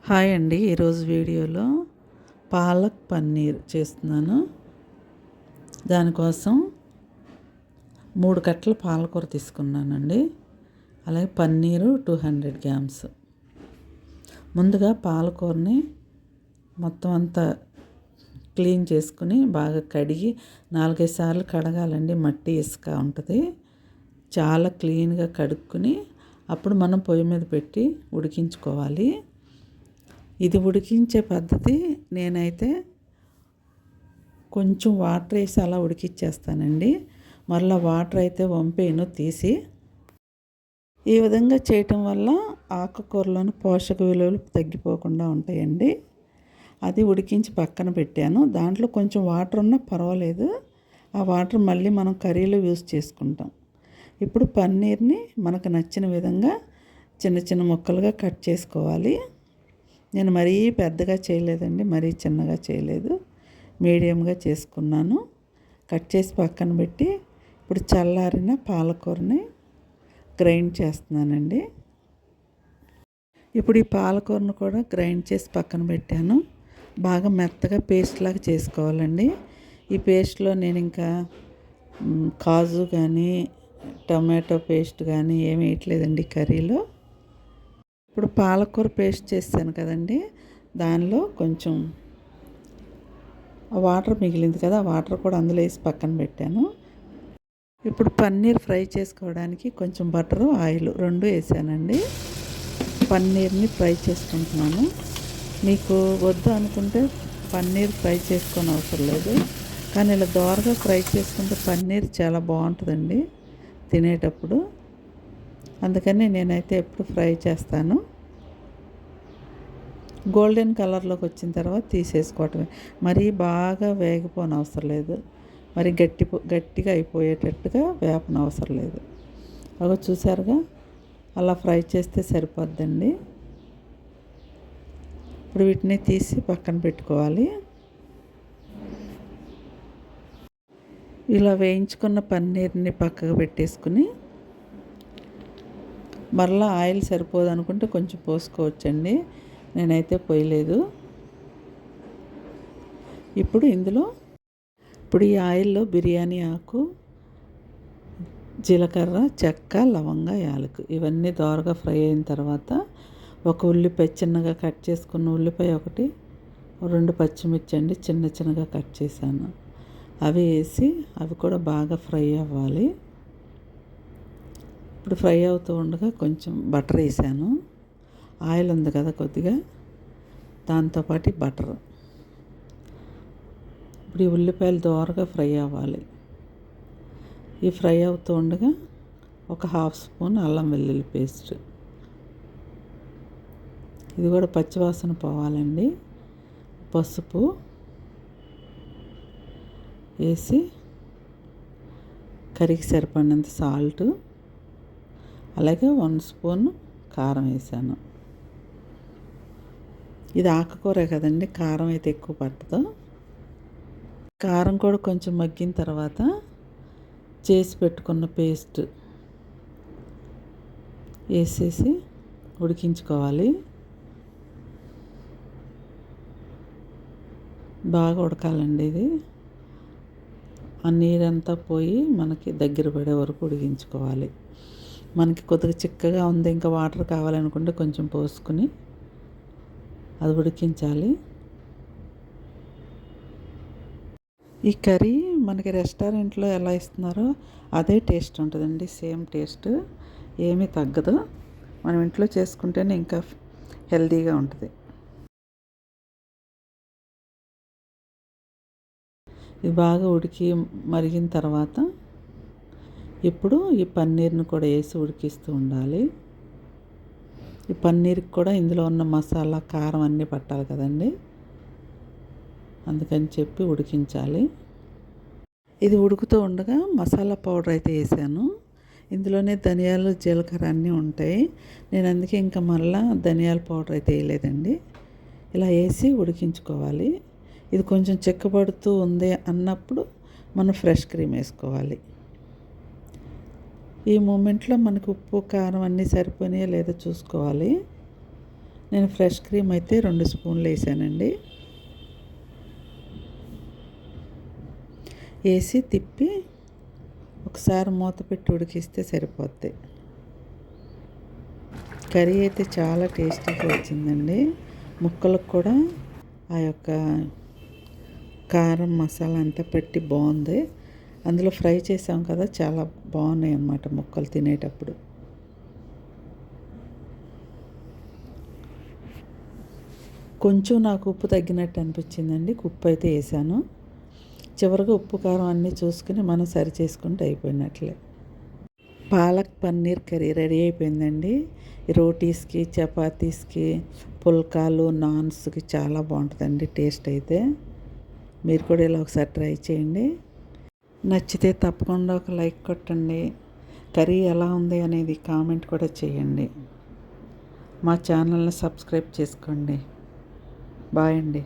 Hi అండి. ఈరోజు వీడియోలో పాలక్ పన్నీర్ చేస్తున్నాను. దానికోసం 3 కట్టలు పాలకూర తీసుకున్నానండి. అలాగే పన్నీరు 200 గ్రామ్స్. ముందుగా పాలకూరని మొత్తం అంతా క్లీన్ చేసుకుని బాగా కడిగి 4-5 సార్లు కడగాలండి. మట్టి ఇసుక ఉంటుంది. చాలా క్లీన్గా కడుక్కుని అప్పుడు మనం పొయ్యి మీద పెట్టి ఉడికించుకోవాలి. ఇది ఉడికించే పద్ధతి నేనైతే కొంచెం వాటర్ వేసి అలా ఉడికిచ్చేస్తానండి. మళ్ళీ వాటర్ అయితే వంపేను తీసి. ఈ విధంగా చేయటం వల్ల ఆకుకూరలోని పోషక విలువలు తగ్గిపోకుండా ఉంటాయండి. అది ఉడికించి పక్కన పెట్టాను. దాంట్లో కొంచెం వాటర్ ఉన్నా పర్వాలేదు. ఆ వాటర్ మళ్ళీ మనం కర్రీలో యూజ్ చేసుకుంటాం. ఇప్పుడు పన్నీర్ని మనకు నచ్చిన విధంగా చిన్న చిన్న ముక్కలుగా కట్ చేసుకోవాలి. నేను మరీ పెద్దగా చేయలేదండి, మరీ చిన్నగా చేయలేదు, మీడియంగా చేసుకున్నాను. కట్ చేసి పక్కన పెట్టి ఇప్పుడు చల్లారిన పాలకూరని గ్రైండ్ చేస్తున్నానండి. ఇప్పుడు ఈ పాలకూరను కూడా గ్రైండ్ చేసి పక్కన పెట్టాను. బాగా మెత్తగా పేస్ట్ లాగా చేసుకోవాలండి. ఈ పేస్ట్లో నేను ఇంకా కాజు కానీ టమాటో పేస్ట్ కానీ ఏమి వేయట్లేదండి కర్రీలో. ఇప్పుడు పాలకూర పేస్ట్ చేశాను కదండి, దానిలో కొంచెం వాటర్ మిగిలింది కదా, వాటర్ కూడా అందులో వేసి పక్కన పెట్టాను. ఇప్పుడు పన్నీర్ ఫ్రై చేసుకోవడానికి కొంచెం బటరు ఆయిల్ 2 వేసానండి. పన్నీర్ని ఫ్రై చేసుకుంటున్నాను. మీకు వద్దు అనుకుంటే పన్నీర్ ఫ్రై చేసుకొని అవసరం లేదు, కానీ ఇలా దోరగా ఫ్రై చేసుకుంటే పన్నీర్ చాలా బాగుంటుందండి తినేటప్పుడు. అందుకని నేనైతే ఎప్పుడు ఫ్రై చేస్తాను. గోల్డెన్ కలర్లోకి వచ్చిన తర్వాత తీసేసుకోవటమే. మరీ బాగా వేగిపోని అవసరం లేదు, మరి గట్టిగా అయిపోయేటట్టుగా వేపన అవసరం లేదు. అలా చూసారుగా, అలా ఫ్రై చేస్తే సరిపోద్దండి. ఇప్పుడు వీటిని తీసి పక్కన పెట్టుకోవాలి. ఇలా వేయించుకున్న పన్నీర్ని పక్కకు పెట్టేసుకుని మరలా ఆయిల్ సరిపోదు అనుకుంటే కొంచెం పోసుకోవచ్చండి. నేనైతే పోయలేదు. ఇప్పుడు ఈ ఆయిల్లో బిర్యానీ ఆకు, జీలకర్ర, చెక్క, లవంగ, యాలకు ఇవన్నీ దోరగా ఫ్రై అయిన తర్వాత ఒక ఉల్లిపాయ చిన్నగా కట్ చేసుకున్న ఉల్లిపాయ ఒకటి, 2 పచ్చిమిర్చి అండి చిన్నగా కట్ చేశాను, అవి వేసి అవి కూడా బాగా ఫ్రై అవ్వాలి. ఇప్పుడు ఫ్రై అవుతూ ఉండగా కొంచెం బటర్ వేసాను. ఆయిల్ ఉంది కదా కొద్దిగా, దాంతోపాటు బటర్. ఇప్పుడు ఈ ఉల్లిపాయలు దోరగా ఫ్రై అవ్వాలి. ఈ ఫ్రై అవుతూ ఉండగా ఒక 1/2 స్పూన్ అల్లం వెల్లుల్లి పేస్ట్, ఇది కూడా పచ్చివాసన పోవాలండి. పసుపు వేసి కర్రీకి సరిపడినంత సాల్ట్, అలాగే 1 స్పూన్ కారం వేసాను. ఇది ఆకుకూరే కదండి, కారం అయితే ఎక్కువ పట్టదు. కారం కూడా కొంచెం మగ్గిన తర్వాత చేసి పెట్టుకున్న పేస్ట్ వేసేసి ఉడికించుకోవాలి. బాగా ఉడకాలండి ఇది. ఆ నీరంతా పోయి మనకి దగ్గర పడే వరకు ఉడికించుకోవాలి. మనకి కొద్దిగా చిక్కగా ఉంది, ఇంకా వాటర్ కావాలనుకుంటే కొంచెం పోసుకుని అది ఉడికించాలి. ఈ కర్రీ మనకి రెస్టారెంట్లో ఎలా ఇస్తున్నారో అదే టేస్ట్ ఉంటుందండి, సేమ్ టేస్ట్, ఏమీ తగ్గదు. మనం ఇంట్లో చేసుకుంటేనే ఇంకా హెల్తీగా ఉంటుంది. ఇది బాగా ఉడికి మరిగిన తర్వాత ఇప్పుడు ఈ పన్నీర్ని కూడా వేసి ఉడికిస్తూ ఉండాలి. ఈ పన్నీర్కి కూడా ఇందులో ఉన్న మసాలా, కారం అన్నీ పట్టాలి కదండి, అందుకని చెప్పి ఉడికించాలి. ఇది ఉడుకుతూ ఉండగా మసాలా పౌడర్ అయితే వేసాను. ఇందులోనే ధనియాలు, జీలకర్ర అన్నీ ఉంటాయి. నేను అందుకే ఇంకా మళ్ళీ ధనియాల పౌడర్ అయితే వేయలేదండి. ఇలా వేసి ఉడికించుకోవాలి. ఇది కొంచెం చిక్కబడుతూ ఉంది అన్నప్పుడు మనం ఫ్రెష్ క్రీమ్ వేసుకోవాలి. ఈ మూమెంట్లో మనకు ఉప్పు, కారం అన్నీ సరిపోయినాయో లేదో చూసుకోవాలి. నేను ఫ్రెష్ క్రీమ్ అయితే 2 స్పూన్లు వేసానండి. వేసి తిప్పి ఒకసారి మూత పెట్టి ఉడికిస్తే సరిపోద్ది. కర్రీ అయితే చాలా టేస్టీగా వచ్చిందండి. ముక్కలకు కూడా ఆ యొక్క కారం మసాలా అంతా పెట్టి బాగుంది. అందులో ఫ్రై చేసాం కదా, చాలా బాగున్నాయి అన్నమాట ముక్కలు తినేటప్పుడు. కొంచెం నాకు ఉప్పు తగ్గినట్టు అనిపించిందండి. ఉప్పు అయితే వేసాను. చివరిగా ఉప్పు కారం అన్నీ చూసుకుని మనం సరి చేసుకుంటే అయిపోయినట్లే. పాలక్ పన్నీర్ కర్రీ రెడీ అయిపోయిందండి. రోటీస్కి, చపాతీస్కి, పుల్కాలు, నాన్స్కి చాలా బాగుంటుందండి టేస్ట్ అయితే. మీరు కూడా ఇలా ఒకసారి ట్రై చేయండి. నచ్చితే తప్పకుండా ఒక లైక్ కొట్టండి. కర్రీ ఎలా ఉంది అనేది కామెంట్ కూడా చేయండి. మా ఛానల్ని సబ్స్క్రైబ్ చేసుకోండి. బాయ్ అండి.